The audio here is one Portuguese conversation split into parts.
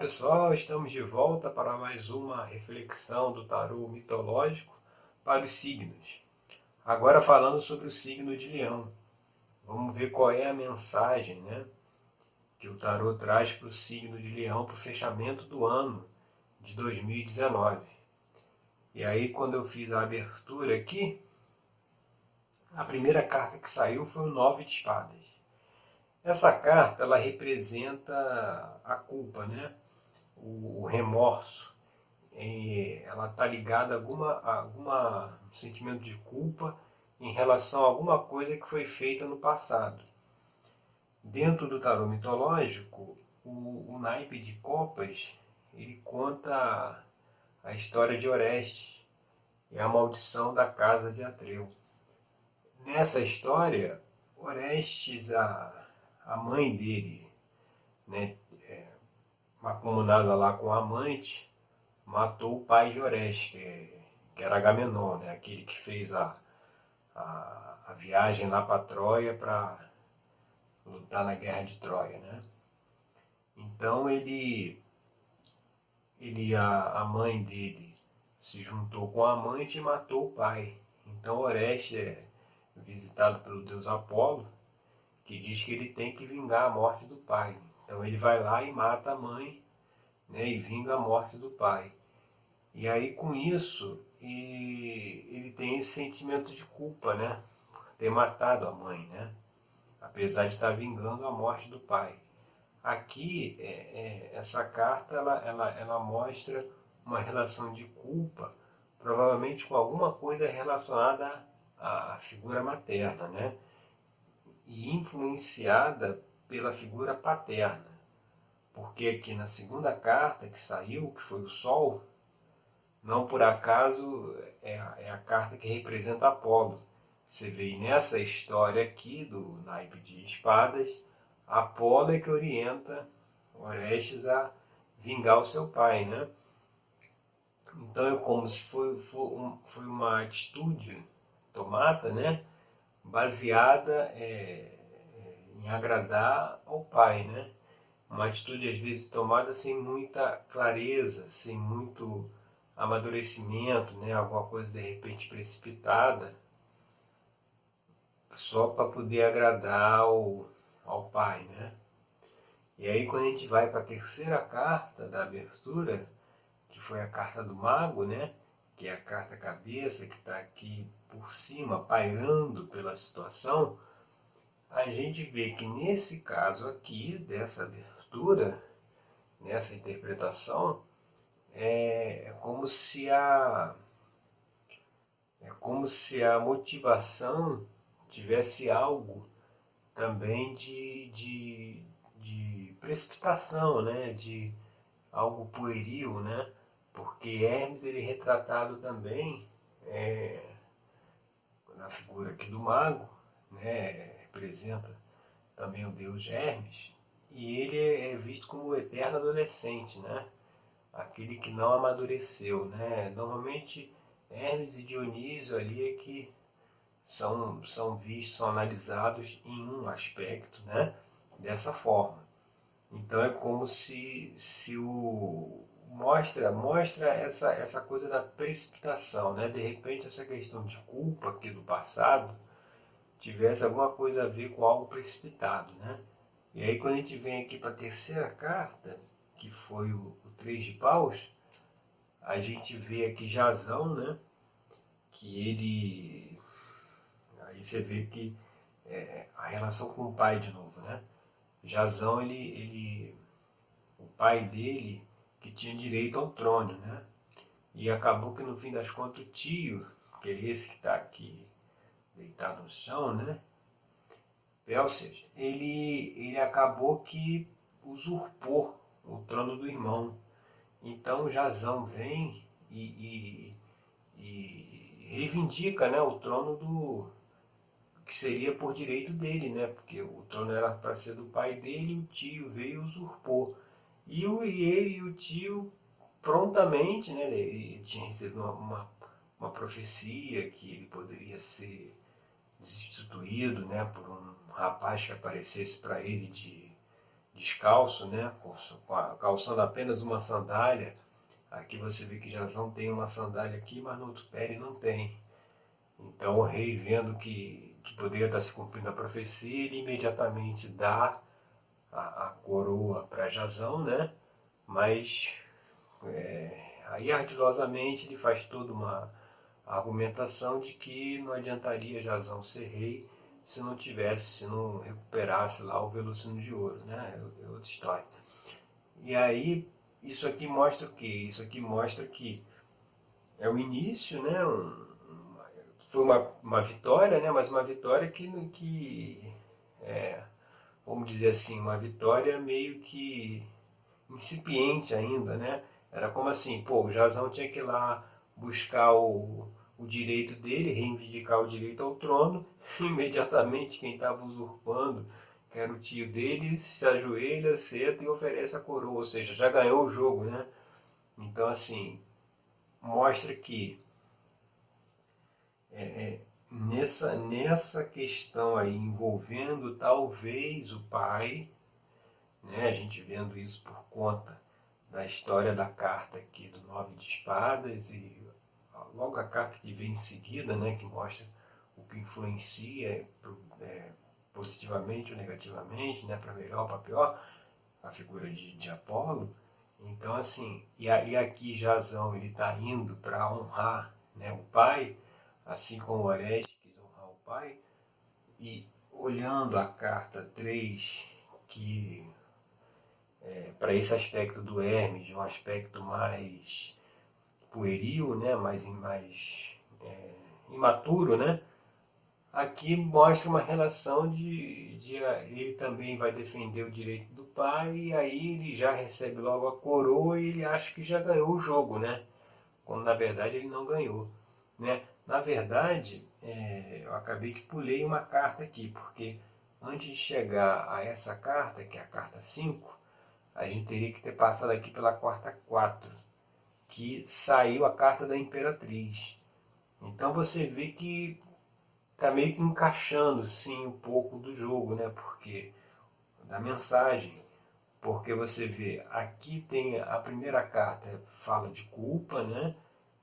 pessoal, estamos de volta para mais uma reflexão do tarô mitológico para os signos. Agora falando sobre o signo de Leão. Vamos ver qual é a mensagem, que o tarô traz para o signo de Leão para o fechamento do ano de 2019. E aí, quando eu fiz a abertura aqui, a primeira carta que saiu foi o 9 de Espadas. Essa carta ela representa a culpa, o remorso. Ela está ligada a alguma sentimento de culpa em relação a alguma coisa que foi feita no passado. Dentro do tarô mitológico, o naipe de copas ele conta a história de Orestes e a maldição da casa de Atreu. Nessa história, Orestes, a mãe dele, macumunada lá com a amante, matou o pai de Orestes, que era Agamenon, aquele que fez a viagem lá para Troia para lutar na guerra de Troia. Então a mãe dele se juntou com a amante e matou o pai. Então Orestes é visitado pelo deus Apolo, que diz que ele tem que vingar a morte do pai. Então ele vai lá e mata a mãe, e vinga a morte do pai. E aí com isso ele tem esse sentimento de culpa, por ter matado a mãe, apesar de estar vingando a morte do pai. Aqui essa carta ela mostra uma relação de culpa, provavelmente com alguma coisa relacionada à figura materna, e influenciada pela figura paterna. Porque aqui na segunda carta que saiu, que foi o Sol, não por acaso é a carta que representa Apolo. Você vê nessa história aqui do naipe de espadas, Apolo é que orienta Orestes a vingar o seu pai. Então é como se foi uma atitude tomada, baseada em agradar ao pai. Uma atitude às vezes tomada sem muita clareza, sem muito amadurecimento, alguma coisa de repente precipitada, só para poder agradar ao pai. E aí quando a gente vai para a terceira carta da abertura, que foi a carta do mago, que é a carta cabeça, que está aqui por cima, pairando pela situação, a gente vê que nesse caso aqui, dessa abertura, nessa interpretação, é como se a motivação tivesse algo também de precipitação, de algo pueril, porque Hermes ele é retratado também na figura aqui do mago, representa também o deus Hermes, e ele é visto como o eterno adolescente, aquele que não amadureceu. Normalmente Hermes e Dionísio ali é que são vistos, são analisados em um aspecto, dessa forma. Então é como se mostra essa coisa da precipitação, de repente essa questão de culpa aqui do passado tivesse alguma coisa a ver com algo precipitado. E aí quando a gente vem aqui para a terceira carta, que foi o 3 de paus, a gente vê aqui Jasão, que ele... Aí você vê que a relação com o pai de novo, Jasão, o pai dele, que tinha direito ao trono, e acabou que no fim das contas o tio, que é esse que está aqui deitado no chão, Pélcias, ele acabou que usurpou o trono do irmão. Então Jasão vem e reivindica, o trono que seria por direito dele, porque o trono era para ser do pai dele, e o tio veio e usurpou. E ele e o tio prontamente, ele tinha recebido uma profecia que ele poderia ser destituído, por um rapaz que aparecesse para ele descalço, né, calçando apenas uma sandália. Aqui você vê que Jazão tem uma sandália aqui, mas no outro pé ele não tem. Então o rei, vendo que poderia estar se cumprindo a profecia, ele imediatamente dá a coroa para Jazão, né? Mas aí ardilosamente ele faz toda uma argumentação de que não adiantaria Jazão ser rei se não recuperasse lá o velocino de ouro, né? É outra história. E aí, isso aqui mostra o quê? Isso aqui mostra que é o início, né? Foi uma vitória, né? Mas uma vitória vamos dizer assim, uma vitória meio que incipiente ainda, né? Era como assim, pô, o Jazão tinha que ir lá buscar o direito dele, reivindicar o direito ao trono, e imediatamente quem estava usurpando, que era o tio dele, se ajoelha, senta e oferece a coroa, ou seja, já ganhou o jogo, né? Então, assim, mostra que nessa questão aí envolvendo talvez o pai, né, a gente vendo isso por conta da história da carta aqui do Nove de Espadas e logo a carta que vem em seguida, né, que mostra o que influencia positivamente ou negativamente, né, para melhor ou para pior, a figura de Apolo. Então, assim, e aqui Jazão ele está indo para honrar, né, o pai, assim como Orestes quis honrar o pai, e olhando a carta 3, que para esse aspecto do Hermes, de um aspecto mais pueril, né, mais imaturo, né, aqui mostra uma relação de ele também vai defender o direito do pai, e aí ele já recebe logo a coroa e ele acha que já ganhou o jogo, né? Quando na verdade ele não ganhou, né? Na verdade, eu acabei que pulei uma carta aqui, porque antes de chegar a essa carta, que é a carta 5, a gente teria que ter passado aqui pela carta 4, que saiu a carta da Imperatriz. Então você vê que está meio que encaixando sim um pouco do jogo, né? Porque da mensagem, porque você vê aqui tem a primeira carta fala de culpa, né?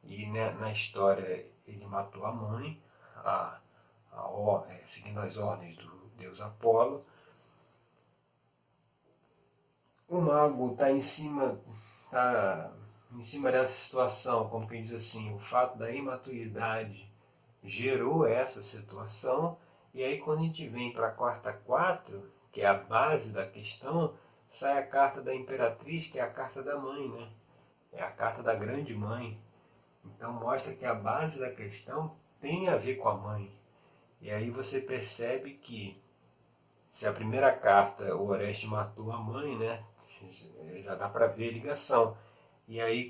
E né, na história ele matou a mãe, seguindo as ordens do deus Apolo. O mago está em cima dessa situação, como quem diz assim, o fato da imaturidade gerou essa situação, e aí quando a gente vem para a carta 4, que é a base da questão, sai a carta da Imperatriz, que é a carta da mãe, né? É a carta da grande mãe. Então mostra que a base da questão tem a ver com a mãe. E aí você percebe que se a primeira carta o Orestes matou a mãe, né? Já dá para ver a ligação. E aí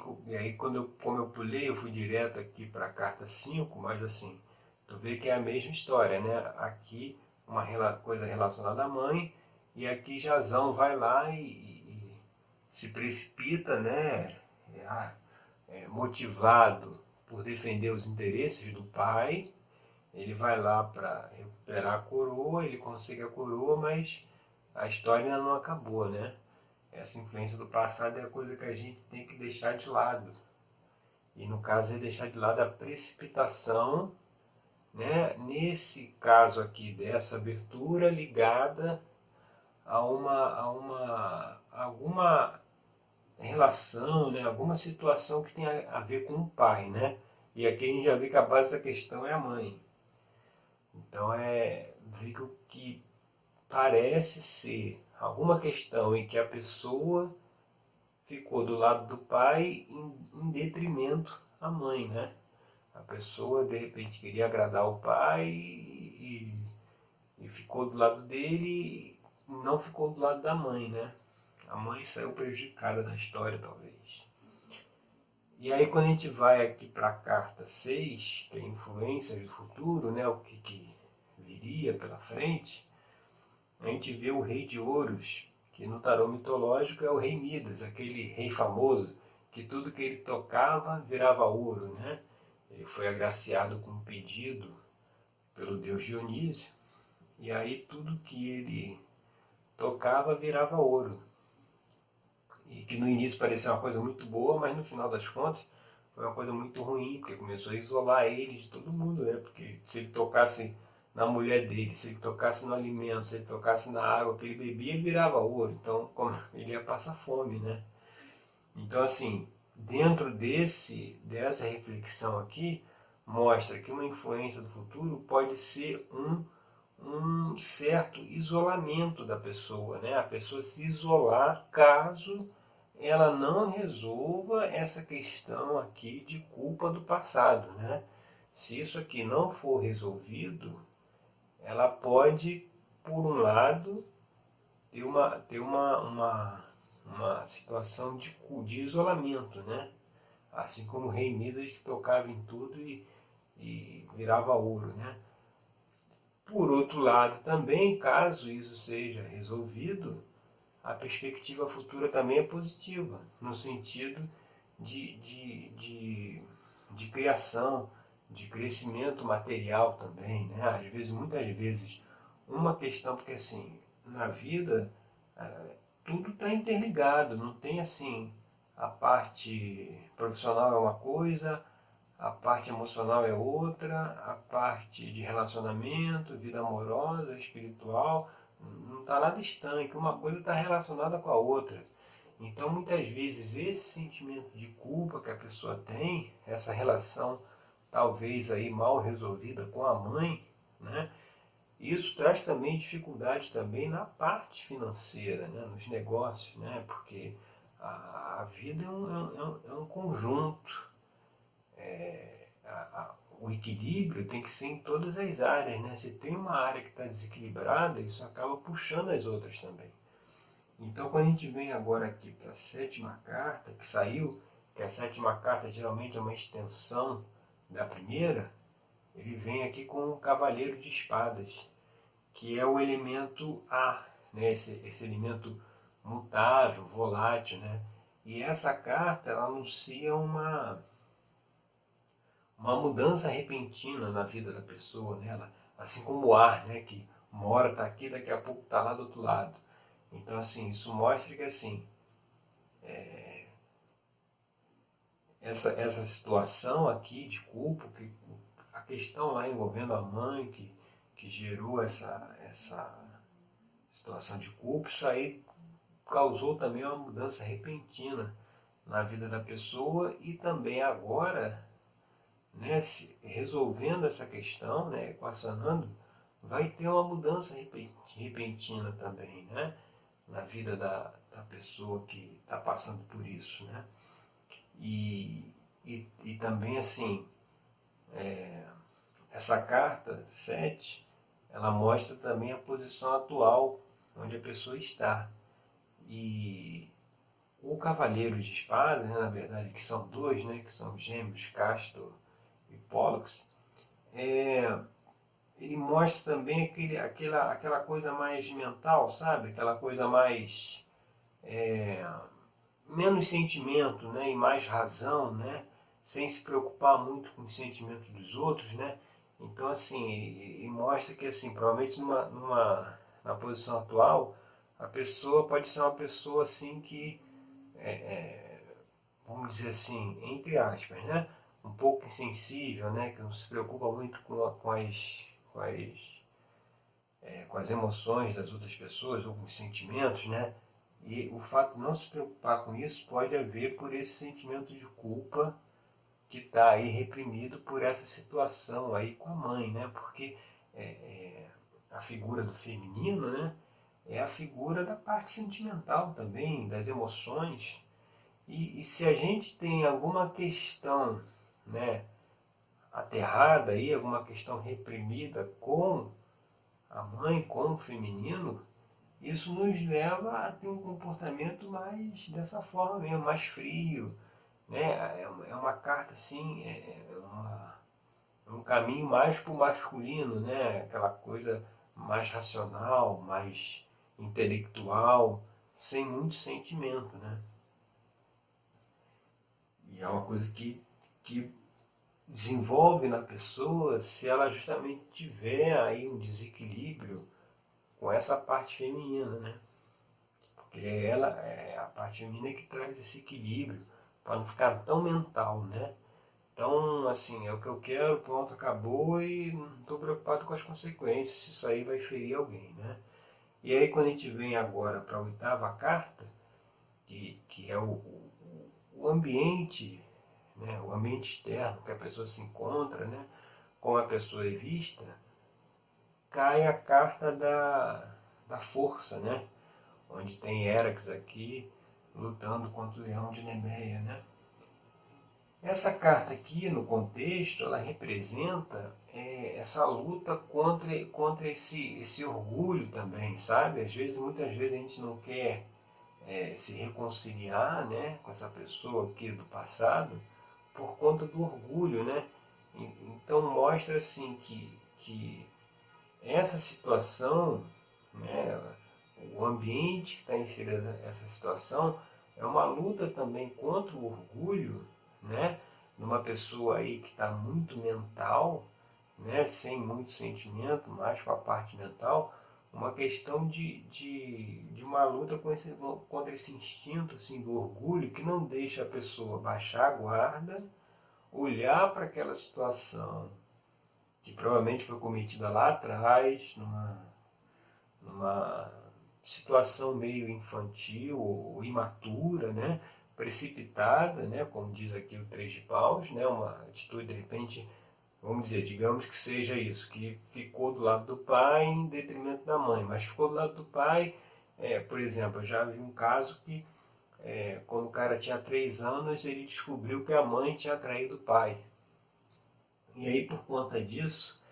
como eu pulei, eu fui direto aqui para a carta 5, mas assim, tu vê que é a mesma história, né? Aqui uma coisa relacionada à mãe, e aqui Jazão vai lá e se precipita, né? Motivado por defender os interesses do pai, ele vai lá para recuperar a coroa, ele consegue a coroa, mas a história ainda não acabou, né? Essa influência do passado é a coisa que a gente tem que deixar de lado. E no caso é deixar de lado a precipitação, né? Nesse caso aqui dessa abertura ligada a alguma relação, né? Alguma situação que tem a ver com o pai, né? E aqui a gente já vê que a base da questão é a mãe. Então vê que parece ser alguma questão em que a pessoa ficou do lado do pai em detrimento à mãe, né? A pessoa de repente queria agradar o pai e ficou do lado dele e não ficou do lado da mãe, né? A mãe saiu prejudicada na história, talvez. E aí quando a gente vai aqui para a carta 6, que é influências do futuro, né? O que viria pela frente, a gente vê o rei de ouros, que no tarô mitológico é o rei Midas, aquele rei famoso, que tudo que ele tocava virava ouro, né? Ele foi agraciado com um pedido pelo deus Dionísio, e aí tudo que ele tocava, virava ouro. E que no início parecia uma coisa muito boa, mas no final das contas foi uma coisa muito ruim, porque começou a isolar ele de todo mundo, né? Porque se ele tocasse na mulher dele, se ele tocasse no alimento, se ele tocasse na água que ele bebia, ele virava ouro. Então, como ele ia passar fome, né? Então, assim, dentro dessa reflexão aqui, mostra que uma influência do futuro pode ser um certo isolamento da pessoa, né? A pessoa se isolar caso ela não resolva essa questão aqui de culpa do passado, né? Se isso aqui não for resolvido, ela pode, por um lado, ter uma situação de isolamento, né? Assim como o rei Midas que tocava em tudo e virava ouro, né? Por outro lado, também, caso isso seja resolvido, a perspectiva futura também é positiva, no sentido de criação, de crescimento material também, né? Às vezes, muitas vezes, uma questão, porque assim, na vida, tudo está interligado, não tem assim, a parte profissional é uma coisa, a parte emocional é outra, a parte de relacionamento, vida amorosa, espiritual, não está nada estanque, uma coisa está relacionada com a outra. Então, muitas vezes, esse sentimento de culpa que a pessoa tem, essa relação talvez aí mal resolvida com a mãe, né? Isso traz também dificuldades também na parte financeira, né? Nos negócios, né? Porque a vida é um conjunto. O equilíbrio tem que ser em todas as áreas, né? Se tem uma área que está desequilibrada, isso acaba puxando as outras também. Então, quando a gente vem agora aqui para a sétima carta, que saiu, que a sétima carta geralmente é uma extensão da primeira, ele vem aqui com o Cavaleiro de Espadas, que é o elemento ar, né? Esse elemento mutável, volátil, né? E essa carta ela anuncia uma mudança repentina na vida da pessoa, né? Assim como o ar, né? Que uma hora está aqui, daqui a pouco está lá do outro lado. Então, assim, isso mostra que, assim, essa situação aqui de culpa, a questão lá envolvendo a mãe que gerou essa situação de culpa, isso aí causou também uma mudança repentina na vida da pessoa e também agora, né, resolvendo essa questão, né, equacionando, vai ter uma mudança repentina também, né, na vida da pessoa que está passando por isso, né. E também, assim, essa carta 7 ela mostra também a posição atual onde a pessoa está. E o Cavaleiro de Espadas, né, na verdade, que são dois, né, que são gêmeos, Castor e Pollux, ele mostra também aquela coisa mais mental, sabe? Aquela coisa mais menos sentimento, né, e mais razão, né, sem se preocupar muito com os sentimentos dos outros, né. Então, assim, e mostra que, assim, provavelmente na posição atual, a pessoa pode ser uma pessoa, assim, que, vamos dizer assim, entre aspas, né, um pouco insensível, né, que não se preocupa muito com as emoções das outras pessoas ou com os sentimentos, né? E o fato de não se preocupar com isso pode haver por esse sentimento de culpa que está aí reprimido por essa situação aí com a mãe, né? Porque a figura do feminino, né? É a figura da parte sentimental também, das emoções. E se a gente tem alguma questão, né, aterrada aí, alguma questão reprimida com a mãe, com o feminino, isso nos leva a ter um comportamento mais dessa forma mesmo, mais frio, né? É uma carta assim, um caminho mais para o masculino, né? Aquela coisa mais racional, mais intelectual, sem muito sentimento, né? E é uma coisa que desenvolve na pessoa se ela justamente tiver aí um desequilíbrio com essa parte feminina, né? porque ela é a parte feminina que traz esse equilíbrio, para não ficar tão mental, né? Então, assim, é o que eu quero, pronto, acabou e não estou preocupado com as consequências, se isso aí vai ferir alguém, né? E aí quando a gente vem agora para a oitava carta, que é o ambiente, né, o ambiente externo que a pessoa se encontra, né, como a pessoa é vista, cai a carta da força, né, onde tem Herax aqui lutando contra o leão de Nemeia, né. Essa carta aqui, no contexto, ela representa essa luta contra esse orgulho também, sabe? Às vezes, muitas vezes a gente não quer se reconciliar, né, com essa pessoa aqui do passado por conta do orgulho, né? Então mostra assim que essa situação, né, o ambiente que está inserido nessa situação é uma luta também contra o orgulho, né? Numa pessoa aí que está muito mental, né? Sem muito sentimento, mais com a parte mental, uma questão de uma luta contra esse instinto assim, do orgulho que não deixa a pessoa baixar a guarda, olhar para aquela situação que provavelmente foi cometida lá atrás, numa situação meio infantil ou imatura, né? Precipitada, né? Como diz aqui o Três de Paus, né? Uma atitude de repente, vamos dizer, digamos que seja isso, que ficou do lado do pai em detrimento da mãe, mas ficou do lado do pai, por exemplo, eu já vi um caso que quando o cara tinha 3 anos, ele descobriu que a mãe tinha traído o pai. E aí, por conta disso,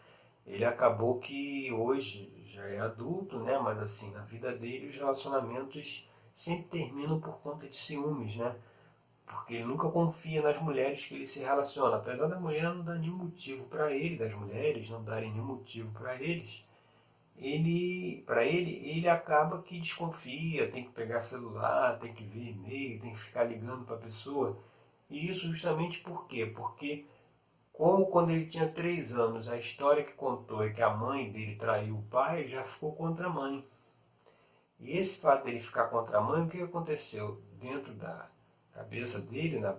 ele acabou que hoje já é adulto, né? Mas assim, na vida dele os relacionamentos sempre terminam por conta de ciúmes, né? Porque ele nunca confia nas mulheres que ele se relaciona. Apesar da mulher não dar nenhum motivo para ele, das mulheres não darem nenhum motivo para eles, ele acaba que desconfia, tem que pegar celular, tem que ver e-mail, tem que ficar ligando para a pessoa. E isso justamente por quê? Porque como quando ele tinha 3 anos, a história que contou é que a mãe dele traiu o pai, já ficou contra a mãe. E esse fato dele ficar contra a mãe, o que aconteceu? Dentro da cabeça dele, na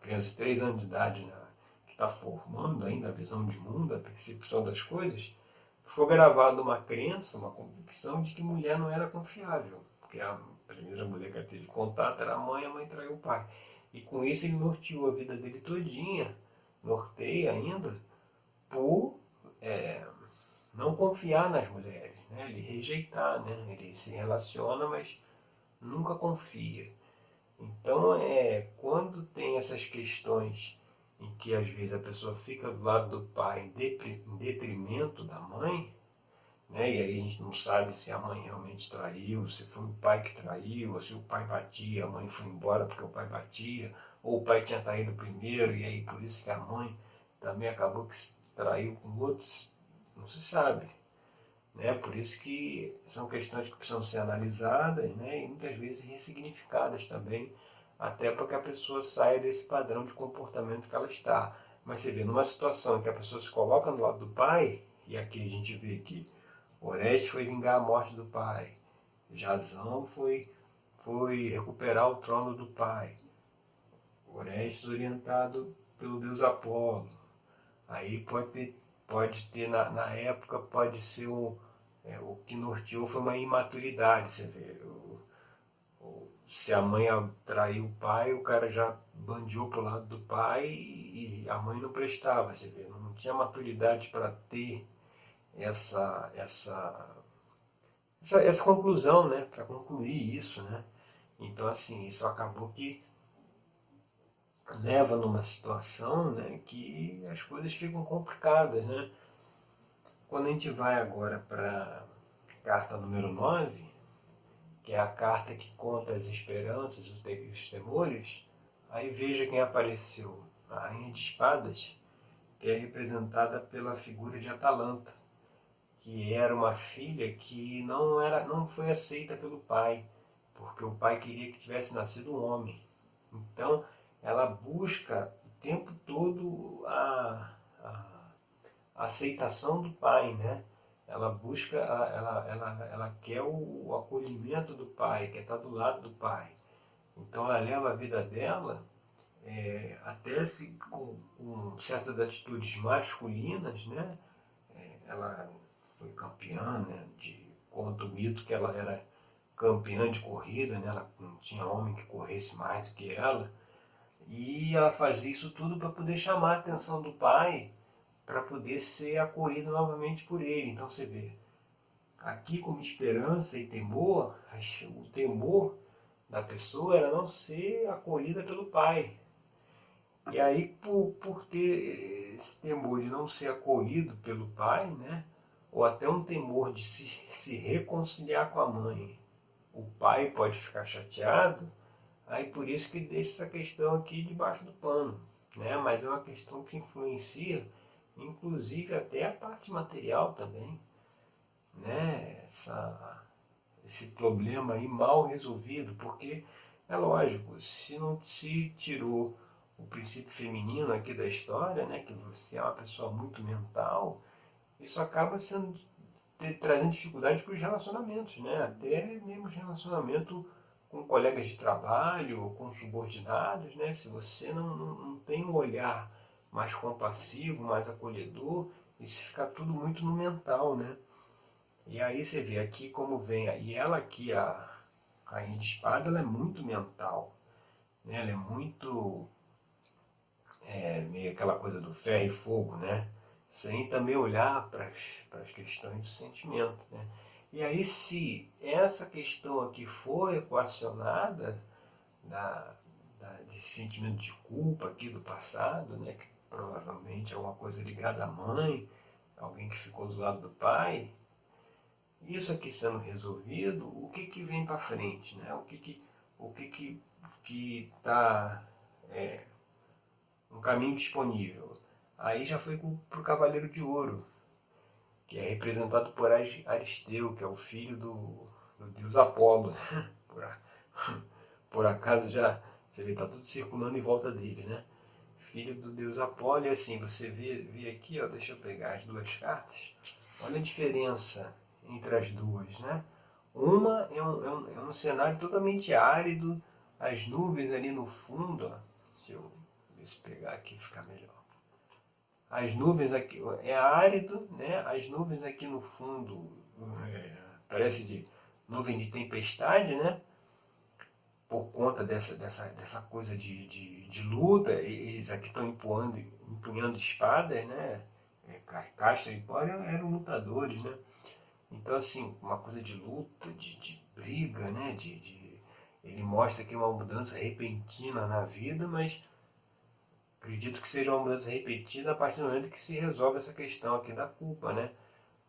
criança de 3 anos de idade, que está formando ainda a visão de mundo, a percepção das coisas, ficou gravada uma crença, uma convicção de que mulher não era confiável. Porque a primeira mulher que ele teve contato era a mãe traiu o pai. E com isso ele norteou a vida dele todinha, norteia ainda, por não confiar nas mulheres, né? Ele rejeitar, né? Ele se relaciona, mas nunca confia. Então, quando tem essas questões em que às vezes a pessoa fica do lado do pai em detrimento da mãe, né? E aí a gente não sabe se a mãe realmente traiu, se foi o pai que traiu, ou se o pai batia, a mãe foi embora porque o pai batia, ou o pai tinha traído primeiro e aí por isso que a mãe também acabou que se traiu com outros, não se sabe. Né? Por isso que são questões que precisam ser analisadas, né? E muitas vezes ressignificadas também, até para que a pessoa saia desse padrão de comportamento que ela está. Mas você vê, numa situação em que a pessoa se coloca no lado do pai, e aqui a gente vê que Orestes foi vingar a morte do pai, Jasão foi recuperar o trono do pai, Orestes orientado pelo deus Apolo. Aí pode ter na época, pode ser o que norteou foi uma imaturidade, você vê. Se a mãe traiu o pai, o cara já bandiou pro lado do pai e a mãe não prestava, você vê. Não tinha maturidade para ter essa conclusão, né? Para concluir isso, né? Então, assim, isso acabou que leva numa situação, né, que as coisas ficam complicadas, né? Quando a gente vai agora para a carta número 9, que é a carta que conta as esperanças e os temores, aí veja quem apareceu. A Rainha de Espadas, que é representada pela figura de Atalanta, que era uma filha que não foi aceita pelo pai, porque o pai queria que tivesse nascido um homem. Então, ela busca o tempo todo a aceitação do pai, né? ela busca, ela quer o acolhimento do pai, quer estar do lado do pai. Então ela leva a vida dela, até se, com certas atitudes masculinas, né? Ela foi campeã, né? Conta o mito que ela era campeã de corrida, né? Ela não tinha homem que corresse mais do que ela. E ela fazia isso tudo para poder chamar a atenção do pai, para poder ser acolhida novamente por ele. Então você vê, aqui como esperança e temor, o temor da pessoa era não ser acolhida pelo pai. E aí, por ter esse temor de não ser acolhido pelo pai, né? Ou até um temor de se reconciliar com a mãe, o pai pode ficar chateado, aí por isso que deixa essa questão aqui debaixo do pano, né? Mas é uma questão que influencia, inclusive até a parte material também, né? Esse problema aí mal resolvido, porque é lógico, se não se tirou o princípio feminino aqui da história, né? Que você é uma pessoa muito mental, isso acaba trazendo dificuldade para os relacionamentos, né? Até mesmo os relacionamentos com colegas de trabalho, com subordinados, né? Se você não tem um olhar mais compassivo, mais acolhedor, isso fica tudo muito no mental, né? E aí você vê aqui como vem, e ela aqui, a Rainha de Espada, ela é muito mental, né? Ela é muito, meio aquela coisa do ferro e fogo, né? Sem também olhar para as questões do sentimento, né? E aí, se essa questão aqui for equacionada desse sentimento de culpa aqui do passado, né, que provavelmente é uma coisa ligada à mãe, alguém que ficou do lado do pai, isso aqui sendo resolvido, o que que vem para frente, né? O que está um caminho disponível? Aí já foi para o Cavaleiro de Ouro, que é representado por Aristeu, que é o filho do deus Apolo. Por, por acaso já, você vê, está tudo circulando em volta dele, né? Filho do deus Apolo, e assim, você vê aqui, ó, deixa eu pegar as duas cartas, olha a diferença entre as duas, né? Uma é um cenário totalmente árido, as nuvens ali no fundo, ó, deixa eu ver se pegar aqui ficar melhor. As nuvens aqui, é árido, né? As nuvens aqui no fundo, parece de nuvem de tempestade, né? Por conta dessa coisa de luta, eles aqui estão empunhando espadas, né? Castro e Hipólito eram lutadores, né? Então, assim, uma coisa de luta, de briga, né? Ele mostra aqui uma mudança repentina na vida, mas acredito que seja uma mudança repentina a partir do momento que se resolve essa questão aqui da culpa, né?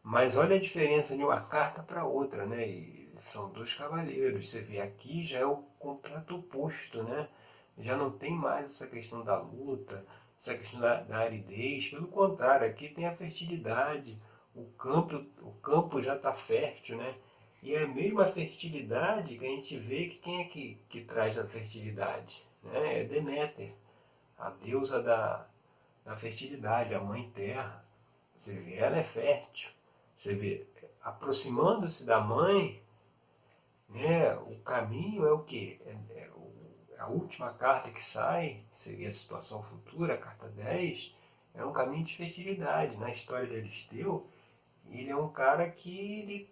Mas olha a diferença de uma carta para outra, né? E são dois cavaleiros. Você vê aqui já é o completo oposto, né? Já não tem mais essa questão da luta, essa questão da aridez. Pelo contrário, aqui tem a fertilidade. O campo já está fértil, né? E é a mesma fertilidade que a gente vê que quem é que traz a fertilidade, né? É Deméter, a deusa da fertilidade, a mãe terra. Você vê, ela é fértil. Você vê, aproximando-se da mãe, né, o caminho é o quê? A última carta que sai, seria a situação futura, a carta 10, é um caminho de fertilidade. Na história de Aristeu, ele é um cara que ele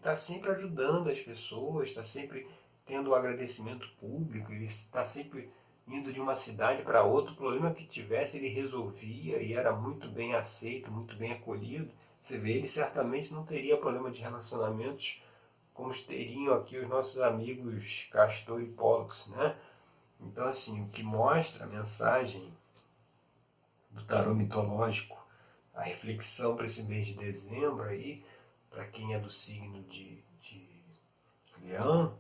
tá sempre ajudando as pessoas, está sempre tendo um agradecimento público, ele está sempre indo de uma cidade para outra, o problema que tivesse ele resolvia e era muito bem aceito, muito bem acolhido. Você vê, ele certamente não teria problema de relacionamentos como teriam aqui os nossos amigos Castor e Pollux, né? Então, assim, o que mostra a mensagem do tarô mitológico, a reflexão para esse mês de dezembro aí, para quem é do signo de Leão,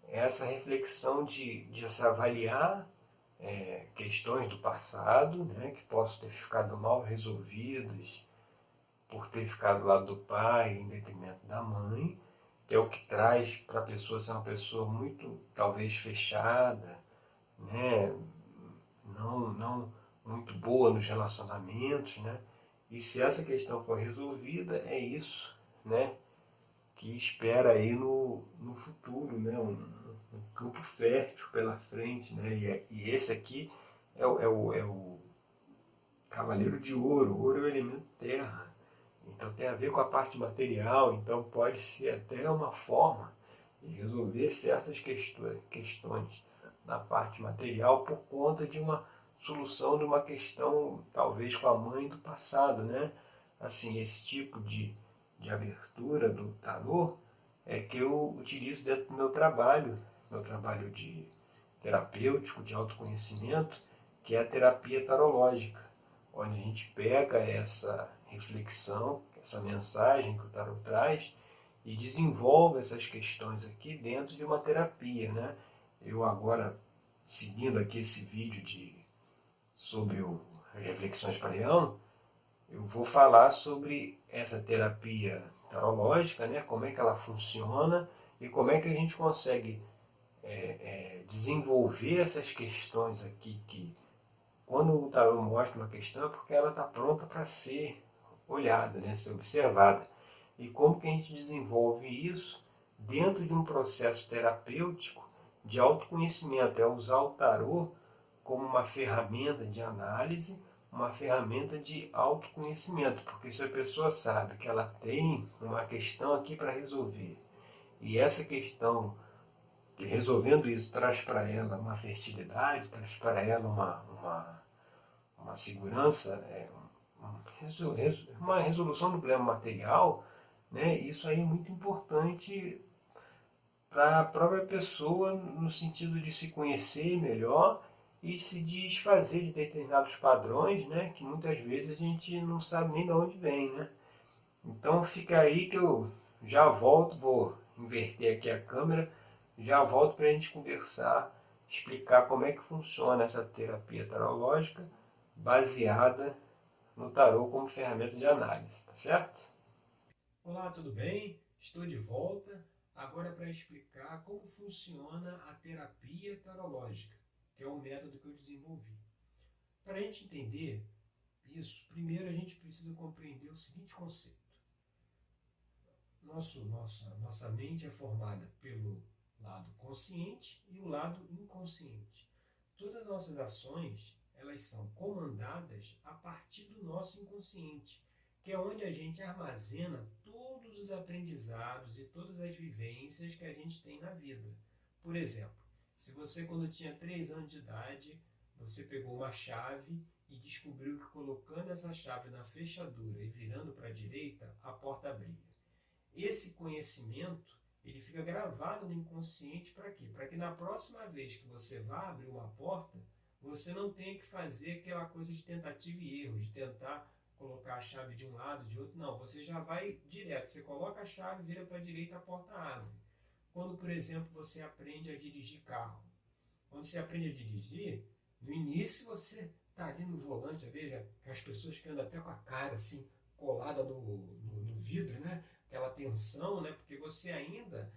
é essa reflexão de se avaliar questões do passado, né, que possam ter ficado mal resolvidas por ter ficado do lado do pai em detrimento da mãe, que é o que traz para a pessoa ser uma pessoa muito, talvez, fechada, né, não muito boa nos relacionamentos, né? E se essa questão for resolvida, é isso, né, que espera aí no futuro, né, um campo fértil pela frente, né, e esse aqui é o cavaleiro de ouro. Ouro é o elemento terra, então tem a ver com a parte material, então pode ser até uma forma de resolver certas questões na parte material por conta de uma solução de uma questão talvez com a mãe do passado, né? Assim, esse tipo de abertura do tarô é que eu utilizo dentro do meu trabalho de terapêutico, de autoconhecimento, que é a terapia tarológica, onde a gente pega essa reflexão, essa mensagem que o tarot traz e desenvolve essas questões aqui dentro de uma terapia, né? Eu agora, seguindo aqui esse vídeo sobre as reflexões para Leão, eu vou falar sobre essa terapia tarológica, né? Como é que ela funciona e como é que a gente consegue desenvolver essas questões aqui que quando o tarô mostra uma questão é porque ela está pronta para ser olhada, né, ser observada. E como que a gente desenvolve isso dentro de um processo terapêutico de autoconhecimento? É usar o tarô como uma ferramenta de análise, uma ferramenta de autoconhecimento. Porque se a pessoa sabe que ela tem uma questão aqui para resolver, e essa questão, resolvendo isso, traz para ela uma fertilidade, traz para ela uma segurança, uma resolução do problema material, né? Isso aí é muito importante para a própria pessoa no sentido de se conhecer melhor e se desfazer de determinados padrões, né? Que muitas vezes a gente não sabe nem de onde vem, né? Então fica aí que eu já volto, vou inverter aqui a câmera, já volto para a gente conversar, explicar como é que funciona essa terapia tarológica baseada no tarô como ferramenta de análise, tá certo? Olá, tudo bem? Estou de volta agora para explicar como funciona a terapia tarológica, que é um método que eu desenvolvi. Para a gente entender isso, primeiro a gente precisa compreender o seguinte conceito. Nossa mente é formada pelo lado consciente e o lado inconsciente. Todas as nossas ações, elas são comandadas a partir do nosso inconsciente, que é onde a gente armazena todos os aprendizados e todas as vivências que a gente tem na vida. Por exemplo, se você quando tinha 3 anos de idade, você pegou uma chave e descobriu que colocando essa chave na fechadura e virando para a direita, a porta abria. Esse conhecimento, ele fica gravado no inconsciente para quê? Para que na próxima vez que você vá abrir uma porta, você não tenha que fazer aquela coisa de tentativa e erro, de tentar colocar a chave de um lado, de outro. Não, você já vai direto. Você coloca a chave, vira para a direita, a porta abre. Quando, por exemplo, você aprende a dirigir carro. Quando você aprende a dirigir, no início você está ali no volante, veja, as pessoas que andam até com a cara assim, colada no vidro, né? Aquela tensão, né? Porque você ainda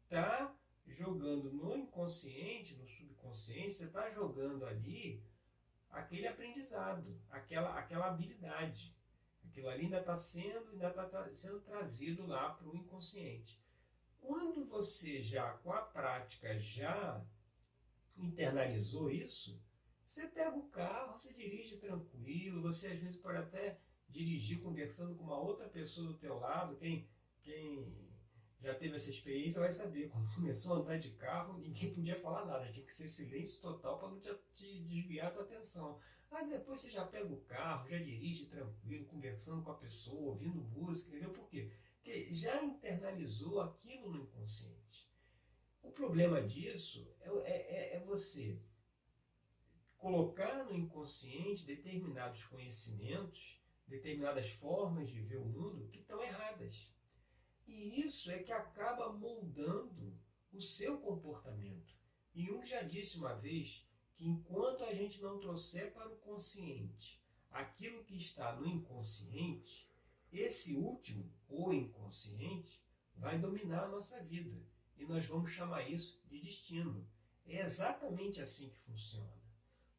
está jogando no inconsciente, no subconsciente, você está jogando ali aquele aprendizado, aquela habilidade. Aquilo ali ainda está sendo trazido lá para o inconsciente. Quando você já, com a prática, já internalizou isso, você pega o carro, você dirige tranquilo, você às vezes pode até dirigir conversando com uma outra pessoa do teu lado. Quem já teve essa experiência vai saber, quando começou a andar de carro, ninguém podia falar nada, tinha que ser silêncio total para não te desviar a tua atenção. Aí depois você já pega o carro, já dirige tranquilo, conversando com a pessoa, ouvindo música, entendeu? Por quê? Porque já internalizou aquilo no inconsciente. O problema disso é você colocar no inconsciente determinados conhecimentos, determinadas formas de ver o mundo que estão erradas. E isso é que acaba moldando o seu comportamento. E Jung já disse uma vez que enquanto a gente não trouxer para o consciente aquilo que está no inconsciente, esse último, o inconsciente, vai dominar a nossa vida. E nós vamos chamar isso de destino. É exatamente assim que funciona.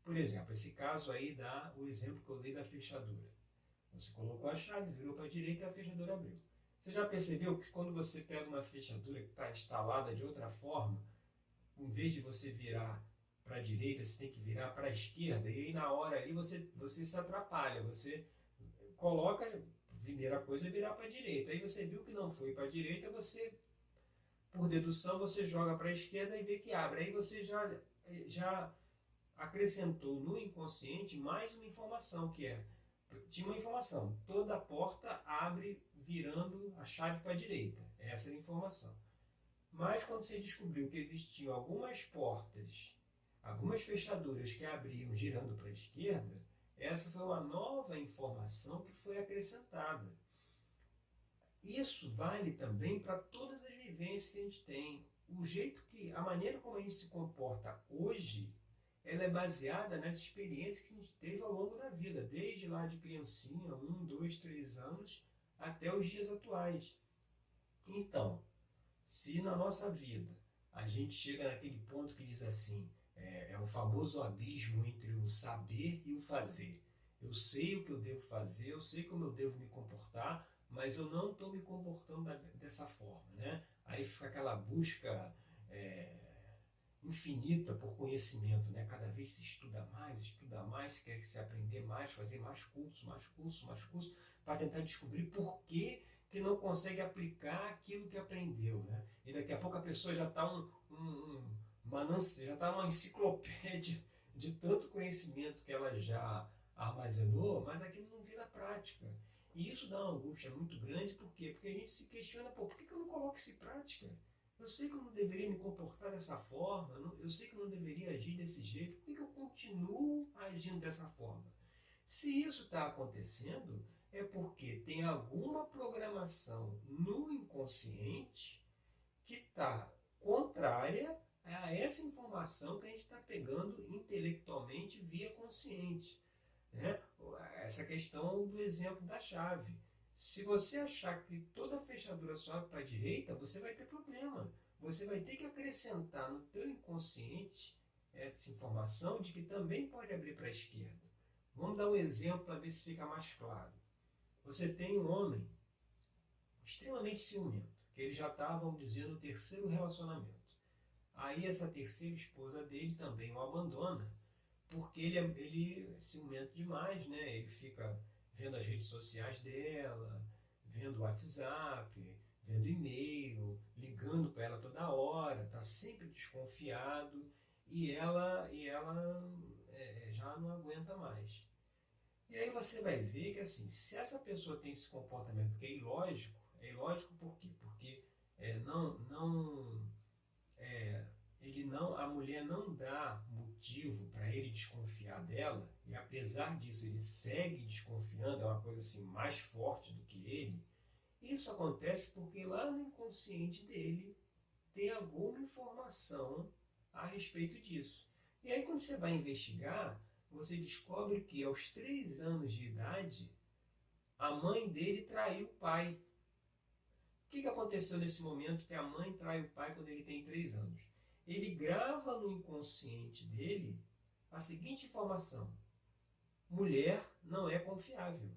Por exemplo, esse caso aí dá o exemplo que eu dei da fechadura. Você colocou a chave, virou para a direita e a fechadura abriu. Você já percebeu que quando você pega uma fechadura que está instalada de outra forma, em vez de você virar para a direita, você tem que virar para a esquerda, e aí na hora ali você se atrapalha, você coloca, a primeira coisa é virar para a direita, aí você viu que não foi para a direita, você, por dedução, você joga para a esquerda e vê que abre, aí você já acrescentou no inconsciente mais uma informação, que é, tinha uma informação, toda porta abre virando a chave para a direita, essa era a informação. Mas quando você descobriu que existiam algumas portas, algumas fechaduras que abriam girando para a esquerda, essa foi uma nova informação que foi acrescentada. Isso vale também para todas as vivências que a gente tem. O jeito que, a maneira como a gente se comporta hoje, ela é baseada nas experiências que a gente teve ao longo da vida, desde lá de criancinha, 1, 2, 3 anos, até os dias atuais. Então, se na nossa vida a gente chega naquele ponto que diz assim, é o famoso abismo entre o saber e o fazer. Eu sei o que eu devo fazer, eu sei como eu devo me comportar, mas eu não estou me comportando dessa forma, né? Aí fica aquela busca infinita por conhecimento, né? Cada vez se estuda mais, quer se aprender mais, fazer mais cursos, para tentar descobrir por que não consegue aplicar aquilo que aprendeu, né? E daqui a pouco a pessoa já está já está uma enciclopédia de tanto conhecimento que ela já armazenou, mas aquilo não vira prática. E isso dá uma angústia muito grande, por quê? Porque a gente se questiona, por que eu não coloco isso em prática? Eu sei que eu não deveria me comportar dessa forma, eu sei que eu não deveria agir desse jeito, por que eu continuo agindo dessa forma? Se isso está acontecendo, é porque tem alguma programação no inconsciente que está contrária a essa informação que a gente está pegando intelectualmente via consciente. Né? Essa questão do exemplo da chave. Se você achar que toda fechadura sobe para a direita, você vai ter problema. Você vai ter que acrescentar no teu inconsciente essa informação de que também pode abrir para a esquerda. Vamos dar um exemplo para ver se fica mais claro. Você tem um homem extremamente ciumento, que ele já está, vamos dizer, no terceiro relacionamento. Aí essa terceira esposa dele também o abandona, porque ele é ciumento demais, né? Ele fica vendo as redes sociais dela, vendo o WhatsApp, vendo e-mail, ligando para ela toda hora, está sempre desconfiado e ela já não aguenta mais. E aí você vai ver que assim, se essa pessoa tem esse comportamento que é ilógico por quê? Porque a mulher não dá motivo para ele desconfiar dela, e apesar disso ele segue desconfiando, é uma coisa assim mais forte do que ele. Isso acontece porque lá no inconsciente dele tem alguma informação a respeito disso. E aí quando você vai investigar, você descobre que aos 3 anos de idade, a mãe dele traiu o pai. O que aconteceu nesse momento que a mãe trai o pai quando ele tem 3 anos? Ele grava no inconsciente dele a seguinte informação: mulher não é confiável.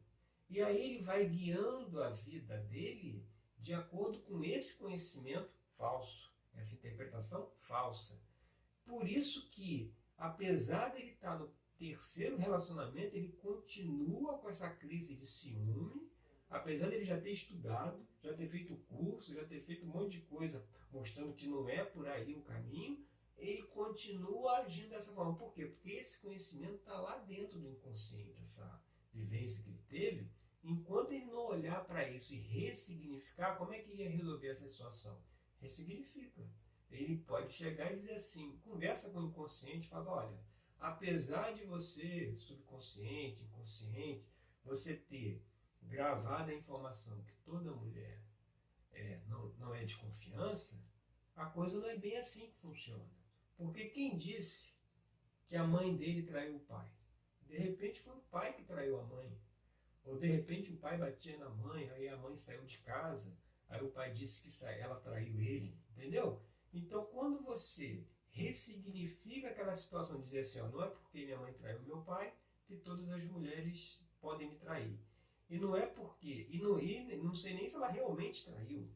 E aí ele vai guiando a vida dele de acordo com esse conhecimento falso, essa interpretação falsa. Por isso que, apesar dele estar no terceiro relacionamento, ele continua com essa crise de ciúme, apesar dele já ter estudado, já ter feito curso, já ter feito um monte de coisa mostrando que não é por aí o caminho, ele continua agindo dessa forma. Por quê? Porque esse conhecimento está lá dentro do inconsciente, essa vivência que ele teve. Enquanto ele não olhar para isso e ressignificar, como é que ia resolver essa situação? Ressignifica. Ele pode chegar e dizer assim, conversa com o inconsciente e fala, olha, apesar de você, subconsciente, inconsciente, você ter gravado a informação que toda mulher não é de confiança, a coisa não é bem assim que funciona. Porque quem disse que a mãe dele traiu o pai? De repente foi o pai que traiu a mãe. Ou de repente o pai batia na mãe, aí a mãe saiu de casa, aí o pai disse que ela traiu ele. Entendeu? Então quando você ressignifica aquela situação, dizer assim, ó, não é porque minha mãe traiu meu pai que todas as mulheres podem me trair. E não é porque, e não sei nem se ela realmente traiu,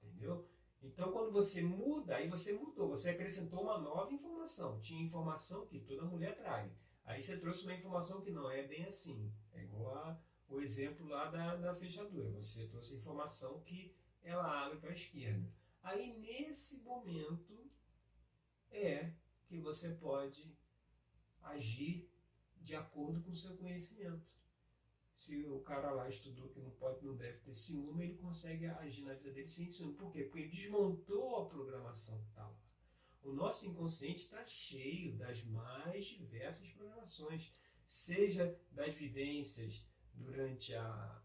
entendeu? Então, quando você muda, aí você mudou, você acrescentou uma nova informação. Tinha informação que toda mulher trai. Aí você trouxe uma informação que não é bem assim. É igual o exemplo lá da fechadura. Você trouxe a informação que ela abre para a esquerda. Aí, nesse momento, é que você pode agir de acordo com o seu conhecimento. Se o cara lá estudou que não pode, não deve ter ciúme, ele consegue agir na vida dele sem ciúme. Por quê? Porque ele desmontou a programação que está lá. O nosso inconsciente está cheio das mais diversas programações, seja das vivências durante a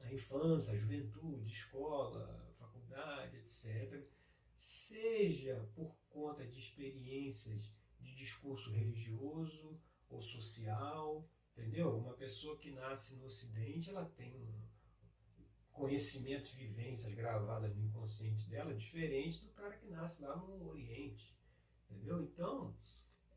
infância, a juventude, escola, faculdade, etc., seja por conta de experiências de discurso religioso ou social, entendeu? Uma pessoa que nasce no Ocidente, ela tem conhecimentos, vivências gravadas no inconsciente dela, diferente do cara que nasce lá no Oriente, entendeu? Então,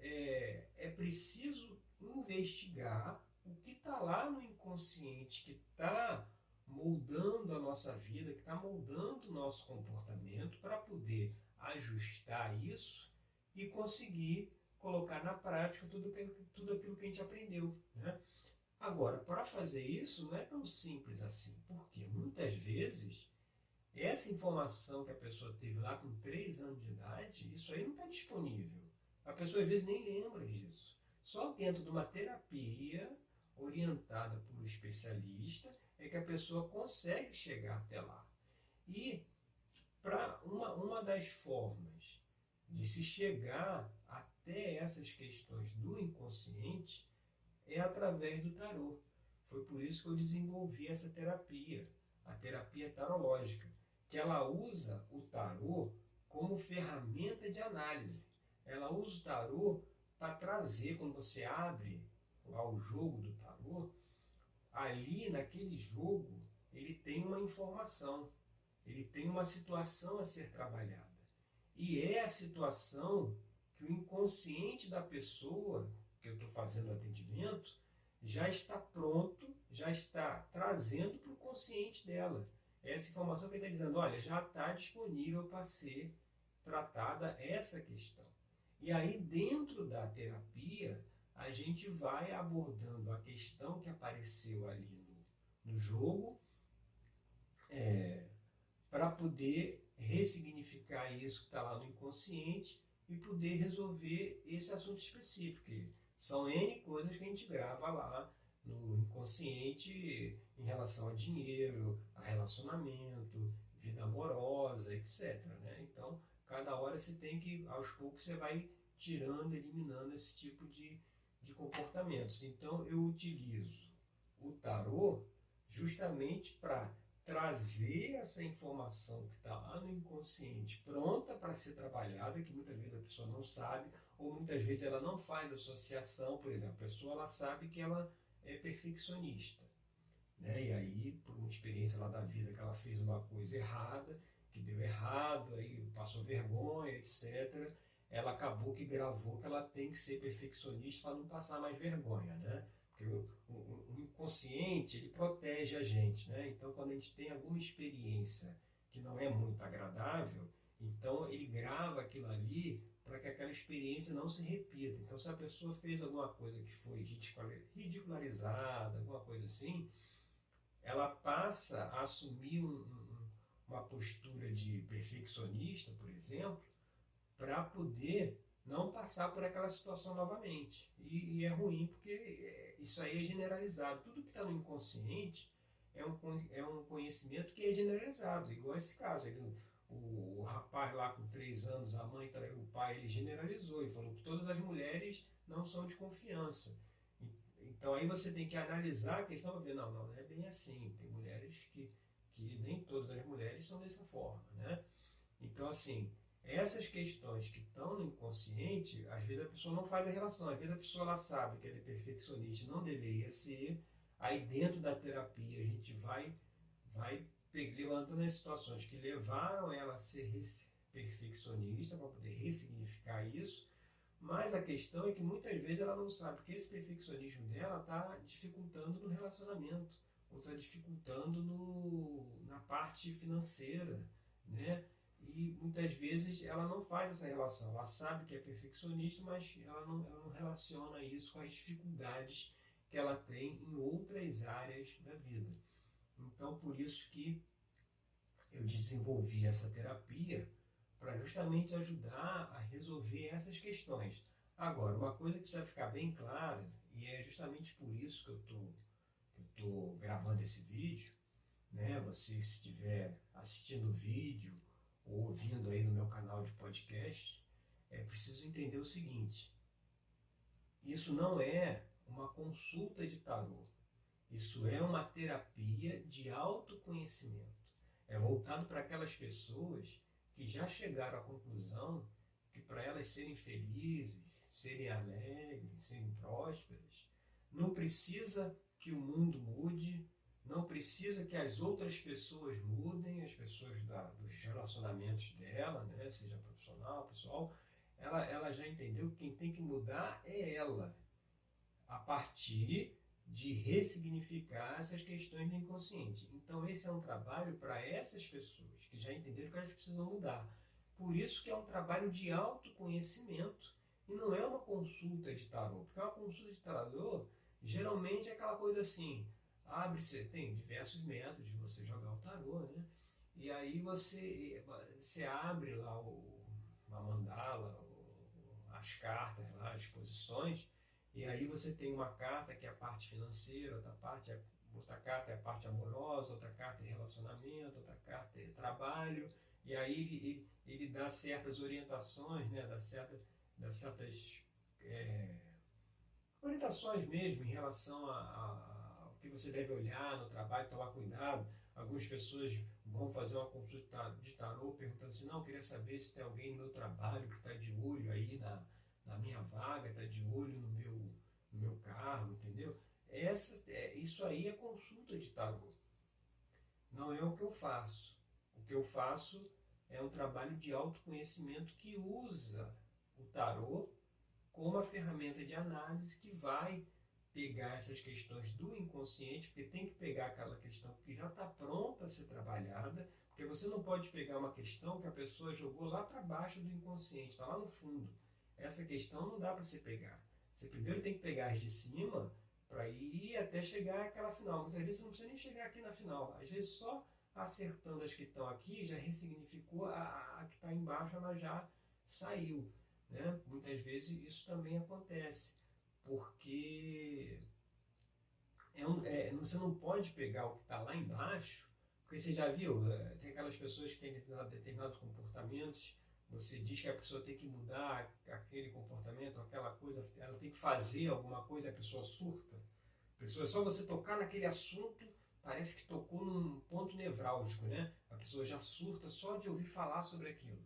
é preciso investigar o que está lá no inconsciente, que está moldando a nossa vida, que está moldando o nosso comportamento, para poder ajustar isso e conseguir colocar na prática tudo aquilo que a gente aprendeu, né? Agora, para fazer isso não é tão simples assim, porque muitas vezes essa informação que a pessoa teve lá com 3 anos de idade, isso aí não está disponível. A pessoa às vezes nem lembra disso. Só dentro de uma terapia orientada por um especialista é que a pessoa consegue chegar até lá. E para uma das formas de se chegar até essas questões do inconsciente é através do tarô. Foi por isso que eu desenvolvi essa terapia, a terapia tarológica, que ela usa o tarô como ferramenta de análise. Ela usa o tarô para trazer, quando você abre lá o jogo do tarô, ali naquele jogo ele tem uma informação, ele tem uma situação a ser trabalhada. E é a situação que o inconsciente da pessoa que eu estou fazendo atendimento já está pronto, já está trazendo para o consciente dela. Essa informação que ele está dizendo, olha, já está disponível para ser tratada essa questão. E aí, dentro da terapia, a gente vai abordando a questão que apareceu ali no jogo, para poder ressignificar isso que está lá no inconsciente e poder resolver esse assunto específico. São N coisas que a gente grava lá no inconsciente em relação a dinheiro, a relacionamento, vida amorosa, etc. Né? Então, cada hora você tem que, aos poucos, você vai tirando, eliminando esse tipo de comportamentos. Então, eu utilizo o tarô justamente para trazer essa informação que está lá no inconsciente pronta para ser trabalhada, que muitas vezes a pessoa não sabe, ou muitas vezes ela não faz associação. Por exemplo, a pessoa ela sabe que ela é perfeccionista, né? E aí, por uma experiência lá da vida que ela fez uma coisa errada, que deu errado, aí passou vergonha, etc., ela acabou que gravou que ela tem que ser perfeccionista para não passar mais vergonha, né? Porque o inconsciente, ele protege a gente, né? Então, quando a gente tem alguma experiência que não é muito agradável, então ele grava aquilo ali para que aquela experiência não se repita. Então, se a pessoa fez alguma coisa que foi ridicularizada, alguma coisa assim, ela passa a assumir uma postura de perfeccionista, por exemplo, para poder não passar por aquela situação novamente. E é ruim porque isso aí é generalizado. Tudo que está no inconsciente é um conhecimento que é generalizado, igual esse caso. O rapaz lá com 3 anos, a mãe traiu o pai, ele generalizou e falou que todas as mulheres não são de confiança. Então aí você tem que analisar a questão para ver, não é bem assim. Tem mulheres que nem todas as mulheres são dessa forma, né? Então, assim, essas questões que estão no inconsciente, às vezes a pessoa não faz a relação. Às vezes a pessoa ela sabe que ela é perfeccionista, não deveria ser. Aí dentro da terapia a gente vai levantando as situações que levaram ela a ser perfeccionista, para poder ressignificar isso. Mas a questão é que muitas vezes ela não sabe que esse perfeccionismo dela está dificultando no relacionamento. ou está dificultando na parte financeira, né? E muitas vezes ela não faz essa relação, ela sabe que é perfeccionista, mas ela não relaciona isso com as dificuldades que ela tem em outras áreas da vida. Então, por isso que eu desenvolvi essa terapia para justamente ajudar a resolver essas questões. Agora, uma coisa que precisa ficar bem clara, e é justamente por isso que eu estou gravando esse vídeo, né? Você, se estiver assistindo o vídeo ou ouvindo aí no meu canal de podcast, é preciso entender o seguinte: isso não é uma consulta de tarô, isso é uma terapia de autoconhecimento. É voltado para aquelas pessoas que já chegaram à conclusão que para elas serem felizes, serem alegres, serem prósperas, não precisa que o mundo mude, não precisa que as outras pessoas mudem, as pessoas dos relacionamentos dela, né, seja profissional, pessoal, ela já entendeu que quem tem que mudar é ela, a partir de ressignificar essas questões do inconsciente. Então esse é um trabalho para essas pessoas que já entenderam que elas precisam mudar. Por isso que é um trabalho de autoconhecimento e não é uma consulta de tarô, porque uma consulta de tarô geralmente é aquela coisa assim, abre-se, tem diversos métodos de você jogar o tarô, né? E aí você abre lá uma mandala, as cartas lá, as posições, e aí você tem uma carta que é a parte financeira, outra carta é a parte amorosa, outra carta é relacionamento, outra carta é trabalho, e aí ele dá certas orientações, né, dá certas orientações mesmo em relação ao que você deve olhar no trabalho, tomar cuidado. Algumas pessoas vão fazer uma consulta de tarô perguntando assim, não, eu queria saber se tem alguém no meu trabalho que está de olho aí na minha vaga, está de olho no meu cargo, entendeu? Isso aí é consulta de tarô. Não é o que eu faço. O que eu faço é um trabalho de autoconhecimento que usa o tarô como uma ferramenta de análise que vai pegar essas questões do inconsciente, porque tem que pegar aquela questão que já está pronta a ser trabalhada, porque você não pode pegar uma questão que a pessoa jogou lá para baixo do inconsciente, está lá no fundo. Essa questão não dá para você pegar. Você primeiro tem que pegar as de cima para ir até chegar àquela final. Muitas vezes você não precisa nem chegar aqui na final. Às vezes só acertando as que estão aqui já ressignificou a que está embaixo, ela já saiu. Né? Muitas vezes isso também acontece, porque você não pode pegar o que está lá embaixo, porque você já viu, tem aquelas pessoas que têm determinados comportamentos, você diz que a pessoa tem que mudar aquele comportamento, aquela coisa, ela tem que fazer alguma coisa, a pessoa surta. A pessoa, só você tocar naquele assunto, parece que tocou num ponto nevrálgico, né? A pessoa já surta só de ouvir falar sobre aquilo.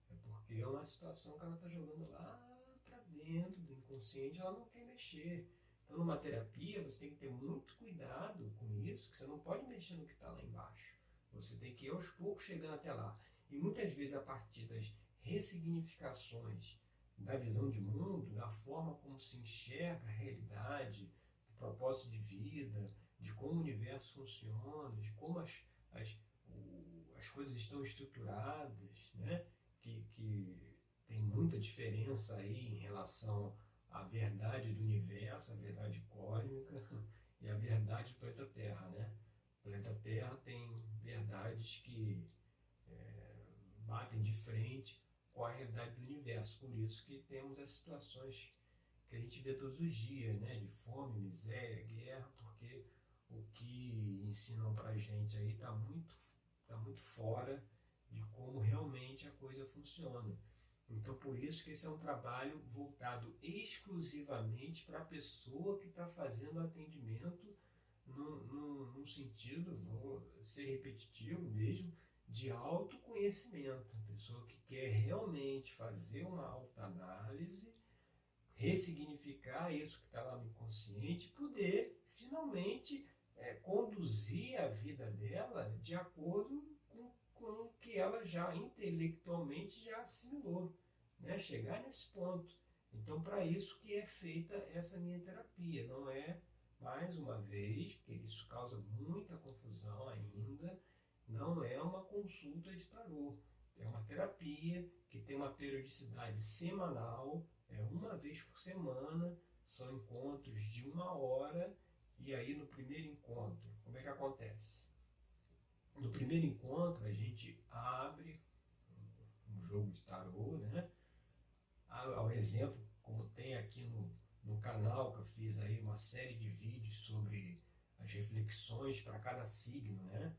É porque é uma situação que ela está jogando lá para dentro do inconsciente, ela não quer mexer. Então, numa terapia, você tem que ter muito cuidado com isso, que você não pode mexer no que está lá embaixo. Você tem que ir aos poucos chegando até lá. E muitas vezes, a partir das ressignificações da visão de mundo, da forma como se enxerga a realidade, do propósito de vida, de como o universo funciona, de como as coisas estão estruturadas, né? Que tem muita diferença aí em relação à verdade do universo, a verdade cósmica e a verdade do planeta Terra, né? O planeta Terra tem verdades que batem de frente com a realidade do universo. Por isso que temos as situações que a gente vê todos os dias, né? De fome, miséria, guerra, porque o que ensinam pra gente aí está muito fora de como realmente a coisa funciona. Então, por isso que esse é um trabalho voltado exclusivamente para a pessoa que está fazendo atendimento num sentido, vou ser repetitivo mesmo, de autoconhecimento. A pessoa que quer realmente fazer uma autoanálise, ressignificar isso que está lá no inconsciente, poder finalmente conduzir a vida dela de acordo com o que ela já intelectualmente já assimilou, né? Chegar nesse ponto. Então, para isso que é feita essa minha terapia, não é mais uma vez, porque isso causa muita confusão ainda, não é uma consulta de tarô. É uma terapia que tem uma periodicidade semanal, é uma vez por semana, são encontros de 1 hora, e aí no primeiro encontro, como é que acontece? No primeiro encontro a gente abre um jogo de tarô, né? Ao exemplo, como tem aqui no canal, que eu fiz aí uma série de vídeos sobre as reflexões para cada signo, né?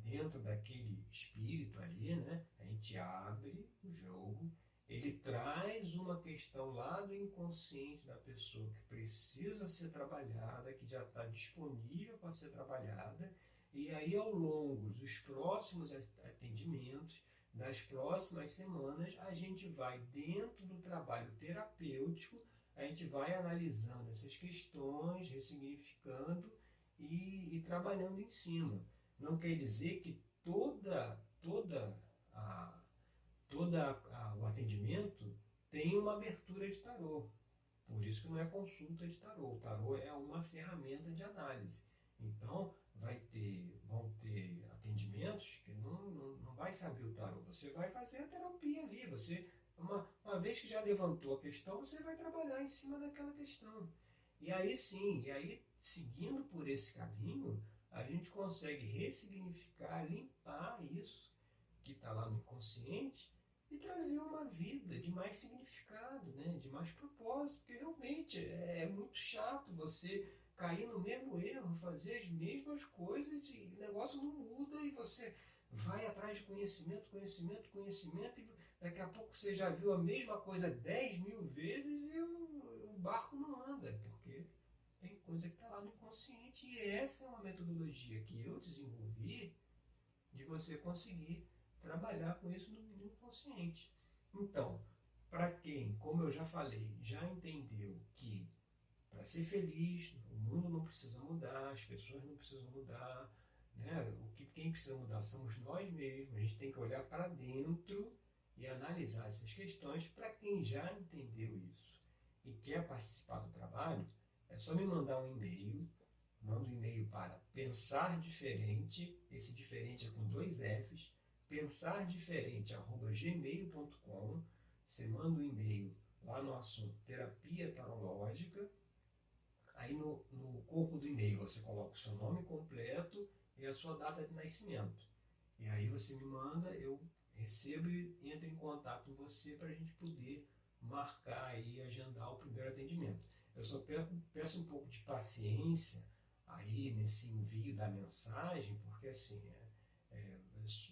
Dentro daquele espírito ali, né? A gente abre o jogo, ele traz uma questão lá do inconsciente da pessoa que precisa ser trabalhada, que já está disponível para ser trabalhada, e aí ao longo dos próximos atendimentos, das próximas semanas, a gente vai, dentro do trabalho terapêutico, a gente vai analisando essas questões, ressignificando e trabalhando em cima. Não quer dizer que o atendimento tem uma abertura de tarô. Por isso que não é consulta de tarô. O tarô é uma ferramenta de análise. Então, vão ter atendimentos que não vai saber o tarô. Você vai fazer a terapia ali. Uma vez que já levantou a questão, você vai trabalhar em cima daquela questão. E aí sim, seguindo por esse caminho, a gente consegue ressignificar, limpar isso que está lá no inconsciente e trazer uma vida de mais significado, né? De mais propósito, porque realmente é muito chato você cair no mesmo erro, fazer as mesmas coisas e o negócio não muda e você vai atrás de conhecimento, e daqui a pouco você já viu a mesma coisa 10.000 vezes e o barco não anda, porque tem coisa que está lá no inconsciente, e essa é uma metodologia que eu desenvolvi de você conseguir trabalhar com isso no inconsciente. Então, para quem, como eu já falei, já entendeu que para ser feliz, o mundo não precisa mudar, as pessoas não precisam mudar, né? Quem precisa mudar somos nós mesmos, a gente tem que olhar para dentro e analisar essas questões. Para quem já entendeu isso e quer participar do trabalho, é só me mandar um e-mail. Manda um e-mail para pensar diferente, esse diferente é com 2 Fs, pensardiferente@gmail.com. Você manda um e-mail lá no assunto terapia tarológica. Aí no corpo do e-mail você coloca o seu nome completo e a sua data de nascimento. E aí você me manda, eu recebo e entro em contato com você para a gente poder marcar e agendar o primeiro atendimento. Eu só peço um pouco de paciência aí nesse envio da mensagem, porque assim,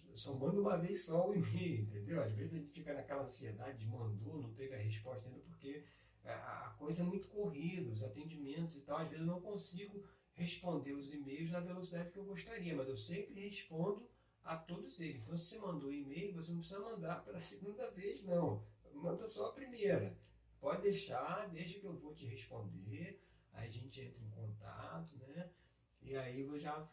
eu só mando uma vez só o e-mail, entendeu? Às vezes a gente fica naquela ansiedade de mandou, não teve a resposta ainda, porque a coisa é muito corrida, os atendimentos e tal, às vezes eu não consigo responder os e-mails na velocidade que eu gostaria, mas eu sempre respondo a todos eles. Então, se você mandou e-mail, você não precisa mandar pela segunda vez, não. Manda só a primeira. Pode deixa que eu vou te responder, aí a gente entra em contato, né? E aí eu já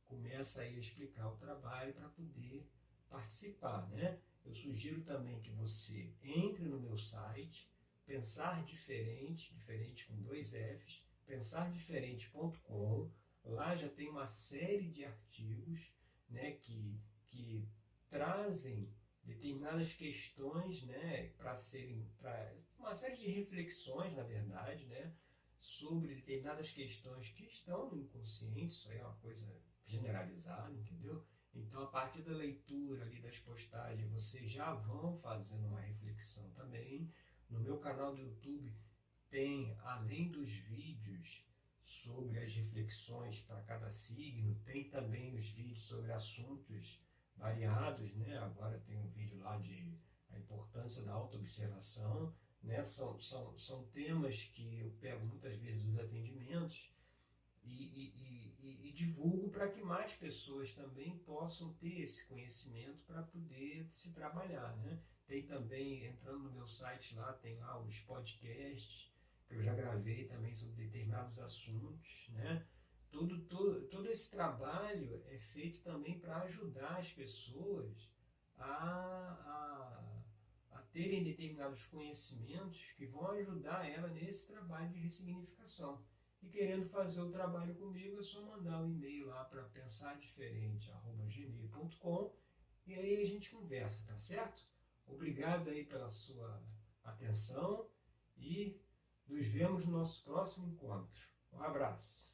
começa aí a explicar o trabalho para poder participar, né? Eu sugiro também que você entre no meu site, Pensar Diferente, diferente com 2 Fs, pensardiferente.com. Lá já tem uma série de artigos, né, que trazem determinadas questões, né, para uma série de reflexões, na verdade, né, sobre determinadas questões que estão no inconsciente. Isso aí é uma coisa generalizada, entendeu? Então, a partir da leitura ali das postagens, vocês já vão fazendo uma reflexão também. No meu canal do YouTube tem, além dos vídeos sobre as reflexões para cada signo, tem também os vídeos sobre assuntos variados, né? Agora tem um vídeo lá de a importância da autoobservação, né? São temas que eu pego muitas vezes dos atendimentos e divulgo para que mais pessoas também possam ter esse conhecimento para poder se trabalhar, né? Tem também, entrando no meu site lá, tem lá os podcasts que eu já gravei também sobre determinados assuntos, né? Todo esse trabalho é feito também para ajudar as pessoas a terem determinados conhecimentos que vão ajudar ela nesse trabalho de ressignificação. E querendo fazer o trabalho comigo, é só mandar um e-mail lá para pensardiferente@gmail.com e aí a gente conversa, tá certo? Obrigado aí pela sua atenção e nos vemos no nosso próximo encontro. Um abraço.